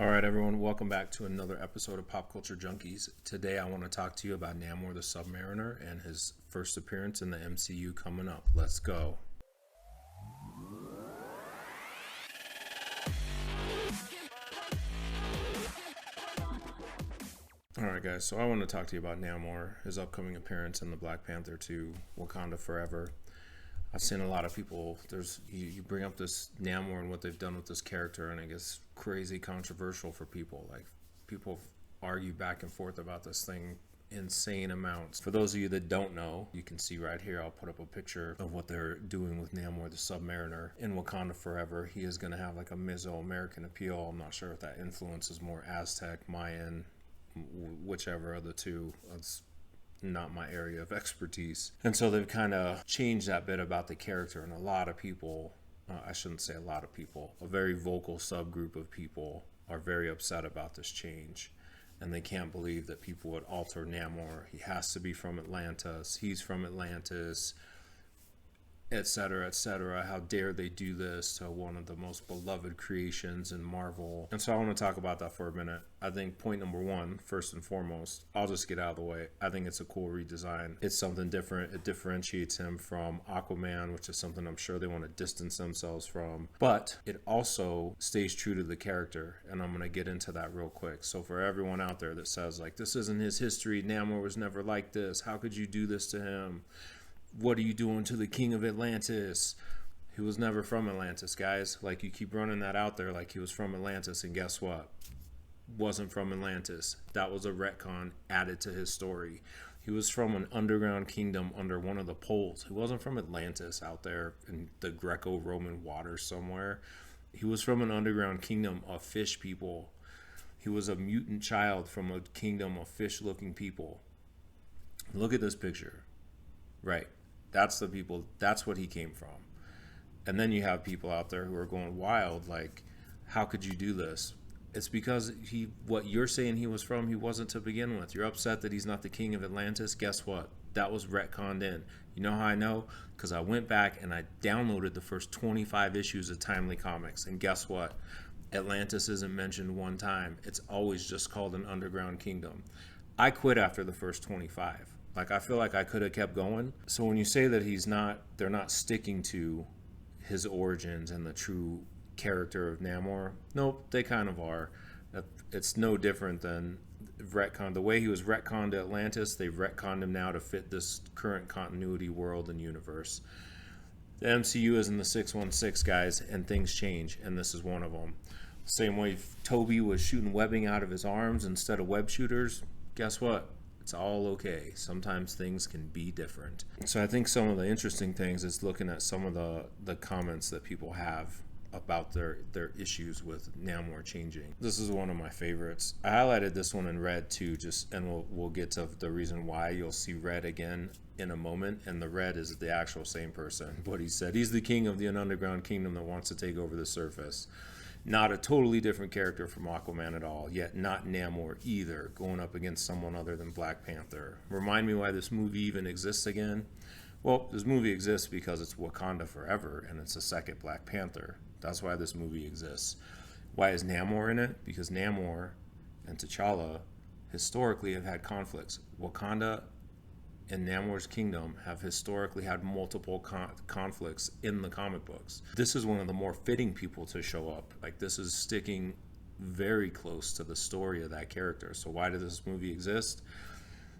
All right, everyone, welcome back to another episode of Pop Culture Junkies. Today, I want to talk to you about Namor the Submariner and his first appearance in the MCU coming up. Let's go. All right, guys, so I want to talk to you about Namor, his upcoming appearance in the Black Panther 2, Wakanda Forever. I've seen a lot of people, you bring up this Namor and what they've done with this character, and it gets crazy controversial for people. Like, people argue back and forth about this thing insane amounts. For those of you that don't know, you can see right here, I'll put up a picture of what they're doing with Namor the Submariner in Wakanda Forever. He is going to have like a Mesoamerican appeal. I'm not sure if that influences more Aztec, Mayan, whichever of the two. It's not my area of expertise. And so they've kind of changed that bit about the character, and a lot of people, I shouldn't say a lot of people, a very vocal subgroup of people are very upset about this change, and they can't believe that people would alter Namor. He has to be from Atlantis, he's from Atlantis, etc., etc. How dare they do this to one of the most beloved creations in Marvel? And so I want to talk about that for a minute. I think point number one, first and foremost, I'll just get out of the way. I think it's a cool redesign. It's something different. It differentiates him from Aquaman, which is something I'm sure they want to distance themselves from. But it also stays true to the character, and I'm going to get into that real quick. So for everyone out there that says, like, this isn't his history, Namor was never like this, how could you do this to him? What are you doing to the king of Atlantis? He was never from Atlantis, guys. Like, you keep running that out there like he was from Atlantis, and guess what? Wasn't from Atlantis. That was a retcon added to his story. He was from an underground kingdom under one of the poles. He wasn't from Atlantis out there in the Greco-Roman waters somewhere. He was from an underground kingdom of fish people. He was a mutant child from a kingdom of fish-looking people. Look at this picture. Right. That's the people, that's what he came from. And then you have people out there who are going wild, like, how could you do this? It's because what you're saying he was from, he wasn't to begin with. You're upset that he's not the king of Atlantis. Guess what? That was retconned in. You know how I know? Because I went back and I downloaded the first 25 issues of Timely Comics. And guess what? Atlantis isn't mentioned one time. It's always just called an underground kingdom. I quit after the first 25. Like, I feel like I could have kept going. So when you say that they're not sticking to his origins and the true character of Namor, nope, they kind of are. It's no different than retcon. The way he was retconned to Atlantis, they've retconned him now to fit this current continuity world and universe. The MCU is in the 616, guys, and things change, and this is one of them. Same way Toby was shooting webbing out of his arms instead of web shooters, guess what? It's all okay. Sometimes things can be different. So I think some of the interesting things is looking at some of the comments that people have about their issues with Namor changing. This is one of my favorites. I highlighted this one in red too, and we'll get to the reason why. You'll see red again in a moment, and the red is the actual same person. What he said, he's the king of the underground kingdom that wants to take over the surface. Not a totally different character from Aquaman at all, yet not Namor either, going up against someone other than Black Panther. Remind me why this movie even exists again? Well, this movie exists because it's Wakanda Forever, and it's the second Black Panther. That's why this movie exists. Why is Namor in it? Because Namor and T'Challa historically have had conflicts. Wakanda and Namor's kingdom have historically had multiple conflicts in the comic books. This is one of the more fitting people to show up. Like, this is sticking very close to the story of that character. So why did this movie exist?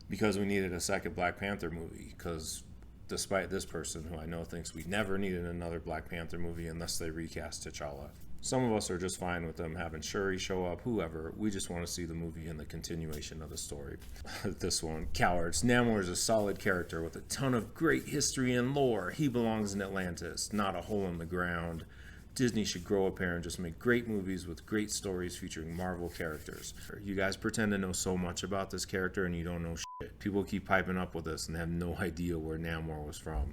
Because we needed a second Black Panther movie. Because despite this person, who I know thinks we never needed another Black Panther movie unless they recast T'Challa. Some of us are just fine with them having Shuri show up, whoever. We just want to see the movie and the continuation of the story. This one, cowards. Namor is a solid character with a ton of great history and lore. He belongs in Atlantis, not a hole in the ground. Disney should grow up here and just make great movies with great stories featuring Marvel characters. You guys pretend to know so much about this character and you don't know shit. People keep piping up with us and have no idea where Namor was from.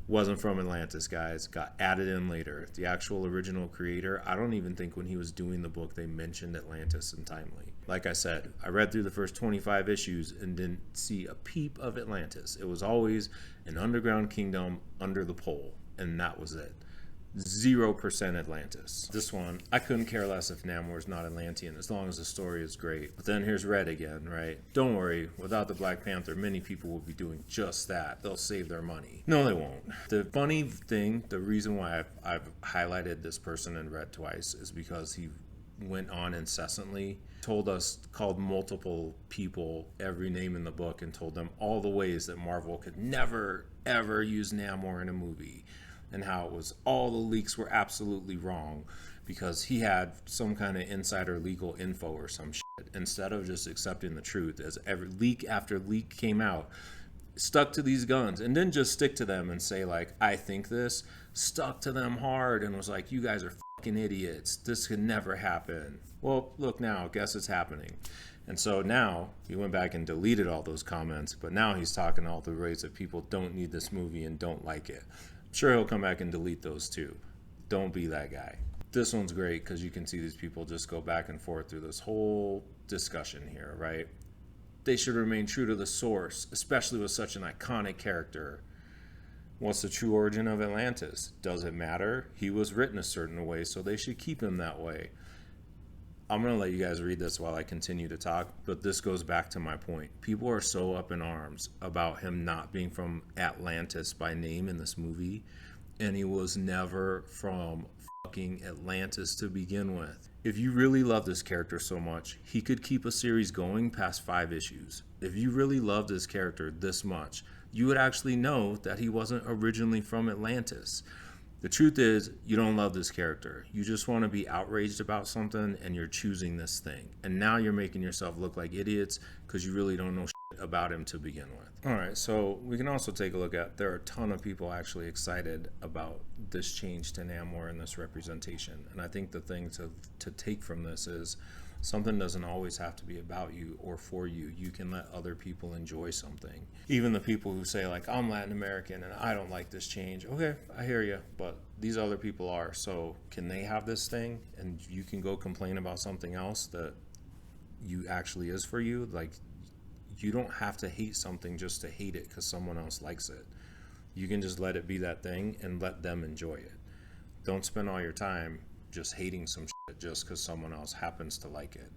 Wasn't from Atlantis, guys. Got added in later. The actual original creator, I don't even think when he was doing the book they mentioned Atlantis in Timely. Like I said, I read through the first 25 issues and didn't see a peep of Atlantis. It was always an underground kingdom under the pole, and that was it. 0% Atlantis. This one, I couldn't care less if Namor's not Atlantean as long as the story is great. But then here's Red again, right? Don't worry, without the Black Panther, many people will be doing just that. They'll save their money. No, they won't. The funny thing, the reason why I've highlighted this person in red twice is because he went on incessantly, called multiple people every name in the book and told them all the ways that Marvel could never, ever use Namor in a movie. And how it was all the leaks were absolutely wrong because he had some kind of insider legal info or some shit, instead of just accepting the truth. As every leak after leak came out, stuck to these guns and didn't just stick to them and say like, I think this, stuck to them hard and was like, you guys are fucking idiots, this could never happen. Well, look now, guess it's happening. And so now he went back and deleted all those comments, but now he's talking all the ways that people don't need this movie and don't like it. Sure, he'll come back and delete those too. Don't be that guy. This one's great because you can see these people just go back and forth through this whole discussion here, right? They should remain true to the source, especially with such an iconic character. What's the true origin of Atlantis? Does it matter? He was written a certain way, so they should keep him that way. I'm going to let you guys read this while I continue to talk, but this goes back to my point. People are so up in arms about him not being from Atlantis by name in this movie, and he was never from fucking Atlantis to begin with. If you really love this character so much, he could keep a series going past 5 issues. If you really love this character this much, you would actually know that he wasn't originally from Atlantis. The truth is, you don't love this character. You just want to be outraged about something and you're choosing this thing. And now you're making yourself look like idiots because you really don't know shit about him to begin with. Alright, so we can also take a look at, there are a ton of people actually excited about this change to Namor and this representation. And I think the thing to take from this is, something doesn't always have to be about you or for you. You can let other people enjoy something. Even the people who say like, I'm Latin American and I don't like this change. Okay, I hear you, but these other people are. So can they have this thing and you can go complain about something else that you actually is for you? Like, you don't have to hate something just to hate it because someone else likes it. You can just let it be that thing and let them enjoy it. Don't spend all your time just hating some shit just because someone else happens to like it.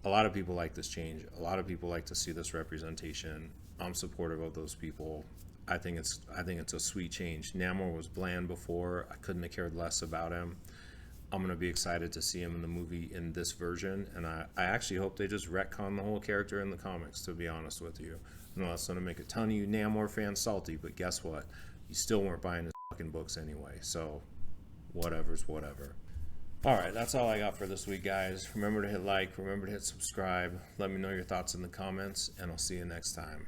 A lot of people like this change. A lot of people like to see this representation. I'm supportive of those people. I think it's a sweet change. Namor was bland before. I couldn't have cared less about him. I'm going to be excited to see him in the movie in this version, and I actually hope they just retcon the whole character in the comics, to be honest with you. I know that's going to make a ton of you Namor fans salty, but guess what? You still weren't buying his fucking books anyway, so whatever's whatever. Alright, that's all I got for this week, guys. Remember to hit like, remember to hit subscribe. Let me know your thoughts in the comments, and I'll see you next time.